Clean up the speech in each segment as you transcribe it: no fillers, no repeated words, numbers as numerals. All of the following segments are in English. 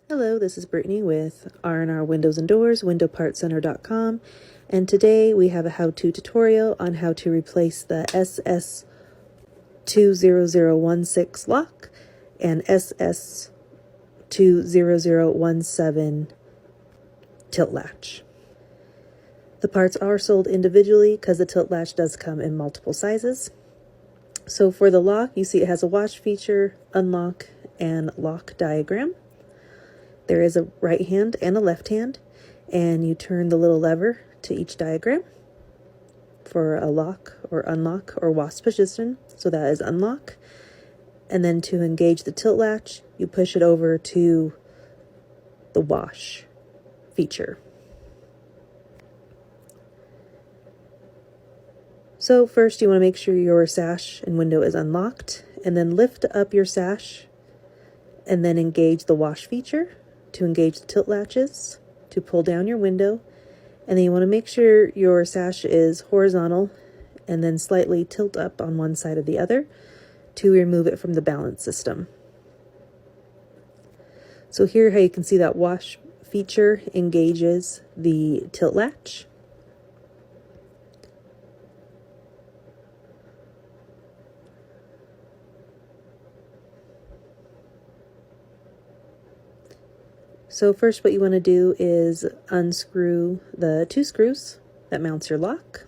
Hello, this is Brittany with R&R Windows and Doors, windowpartcenter.com, and today we have a how-to tutorial on how to replace the ss20016 lock and ss20017 tilt latch. The parts are sold individually because the tilt latch does come in multiple sizes. So for the lock, you see it has a watch feature, unlock, and lock diagram. There is a right hand and a left hand, and you turn the little lever to each diagram for a lock or unlock or wasp position. So that is unlock. And then to engage the tilt latch, you push it over to the wash feature. So first you want to make sure your sash and window is unlocked, and then lift up your sash and then engage the wash feature to engage the tilt latches, to pull down your window, and then you want to make sure your sash is horizontal and then slightly tilt up on one side or the other to remove it from the balance system. So here how you can see that wash feature engages the tilt latch. So first what you want to do is unscrew the two screws that mounts your lock.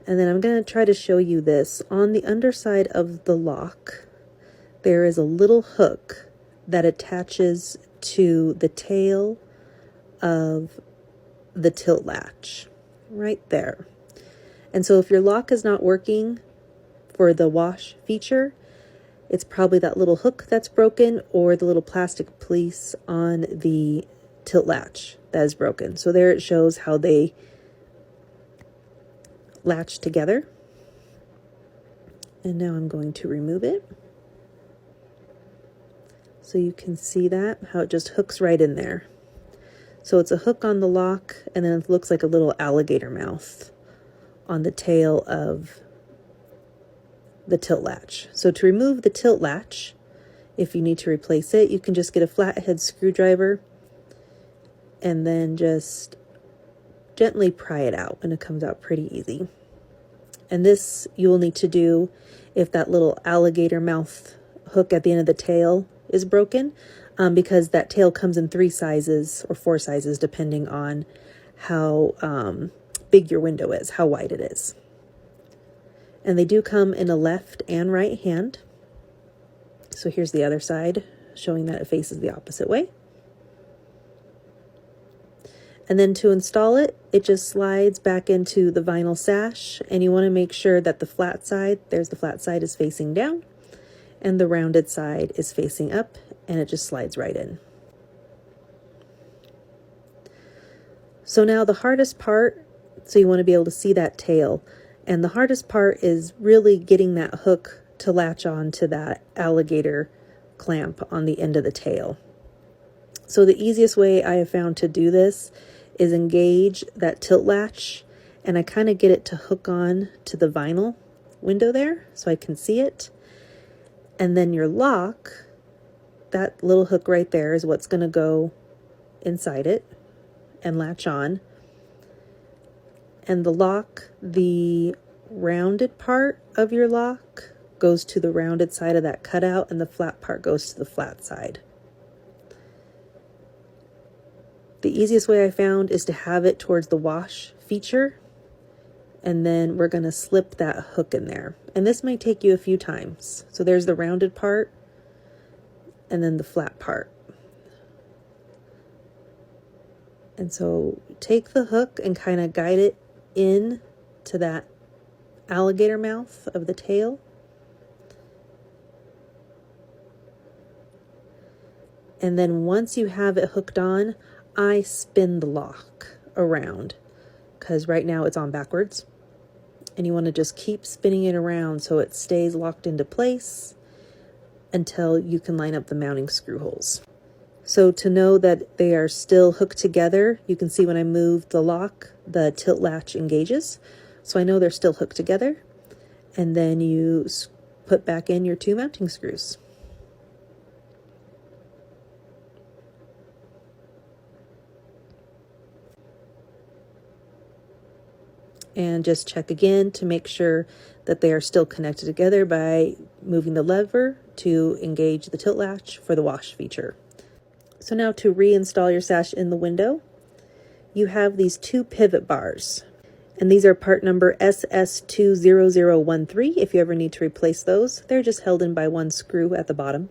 And then I'm going to try to show you this. On the underside of the lock, there is a little hook that attaches to the tail of the tilt latch, right there. And so if your lock is not working for the wash feature, it's probably that little hook that's broken or the little plastic piece on the tilt latch that is broken. So there it shows how they latch together. And now I'm going to remove it. So you can see that, how it just hooks right in there. So it's a hook on the lock, and then it looks like a little alligator mouth on the tail of the tilt latch. So to remove the tilt latch, if you need to replace it, you can just get a flathead screwdriver and then just gently pry it out, and it comes out pretty easy. And this you will need to do if that little alligator mouth hook at the end of the tail is broken, because that tail comes in 3 sizes or 4 sizes depending on how big your window is, how wide it is. And they do come in a left and right hand. So here's the other side, showing that it faces the opposite way. And then to install it, it just slides back into the vinyl sash, and you want to make sure that the flat side, there's the flat side, is facing down, and the rounded side is facing up, and it just slides right in. So now the hardest part, so you want to be able to see that tail. And the hardest part is really getting that hook to latch on to that alligator clamp on the end of the tail. So the easiest way I have found to do this is engage that tilt latch, and I kind of get it to hook on to the vinyl window there so I can see it. And then your lock, that little hook right there is what's going to go inside it and latch on. And the lock, the rounded part of your lock goes to the rounded side of that cutout, and the flat part goes to the flat side. The easiest way I found is to have it towards the wash feature, and then we're going to slip that hook in there. And this might take you a few times. So there's the rounded part and then the flat part. And so take the hook and kind of guide it in to that alligator mouth of the tail. And then once you have it hooked on, I spin the lock around, because right now it's on backwards. And you want to just keep spinning it around so it stays locked into place until you can line up the mounting screw holes. So to know that they are still hooked together, you can see when I move the lock, the tilt latch engages. So I know they're still hooked together. And then you put back in your 2 mounting screws. And just check again to make sure that they are still connected together by moving the lever to engage the tilt latch for the wash feature. So now to reinstall your sash in the window, you have these two pivot bars. And these are part number ss20017 if you ever need to replace those. They're just held in by one screw at the bottom.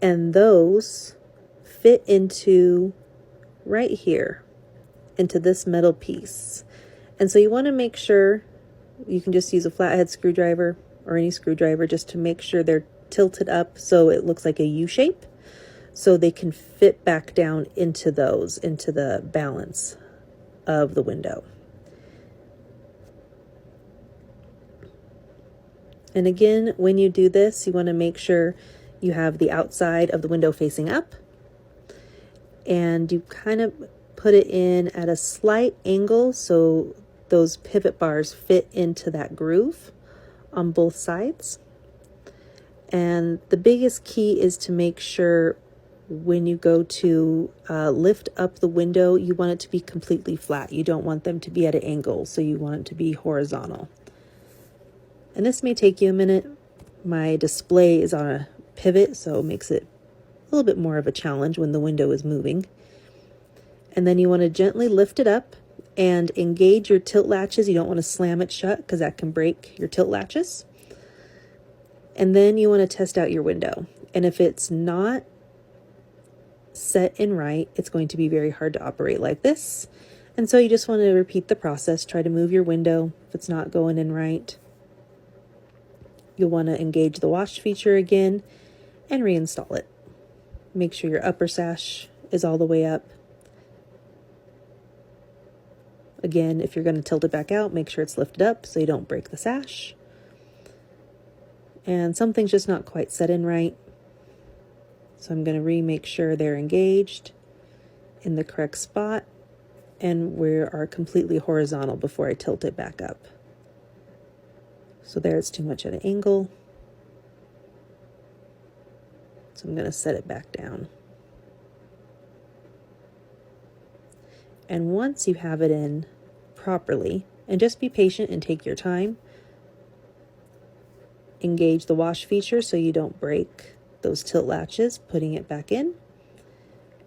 And those fit into right here, into this metal piece. And so you want to make sure, you can just use a flathead screwdriver or any screwdriver just to make sure they're tilted up so it looks like a U shape, so they can fit back down into those, into the balance of the window. And again, when you do this, you want to make sure you have the outside of the window facing up, and you kind of put it in at a slight angle so those pivot bars fit into that groove on both sides. And the biggest key is to make sure when you go to lift up the window, you want it to be completely flat. You don't want them to be at an angle, so you want it to be horizontal. And this may take you a minute. My display is on a pivot, so it makes it a little bit more of a challenge when the window is moving. And then you want to gently lift it up and engage your tilt latches. You don't want to slam it shut because that can break your tilt latches. And then you want to test out your window. And if it's not set in right, it's going to be very hard to operate like this. And so you just want to repeat the process. Try to move your window if it's not going in right. You'll want to engage the wash feature again and reinstall it. Make sure your upper sash is all the way up. Again, if you're going to tilt it back out, make sure it's lifted up so you don't break the sash. And something's just not quite set in right. So I'm going to make sure they're engaged in the correct spot, and we are completely horizontal before I tilt it back up. So there, it's too much at an angle. So I'm going to set it back down. And once you have it in properly, and just be patient and take your time, engage the wash feature so you don't break those tilt latches, putting it back in.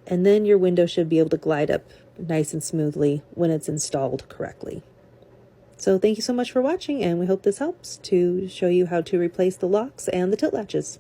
And then your window should be able to glide up nice and smoothly when it's installed correctly. So thank you so much for watching, and we hope this helps to show you how to replace the locks and the tilt latches.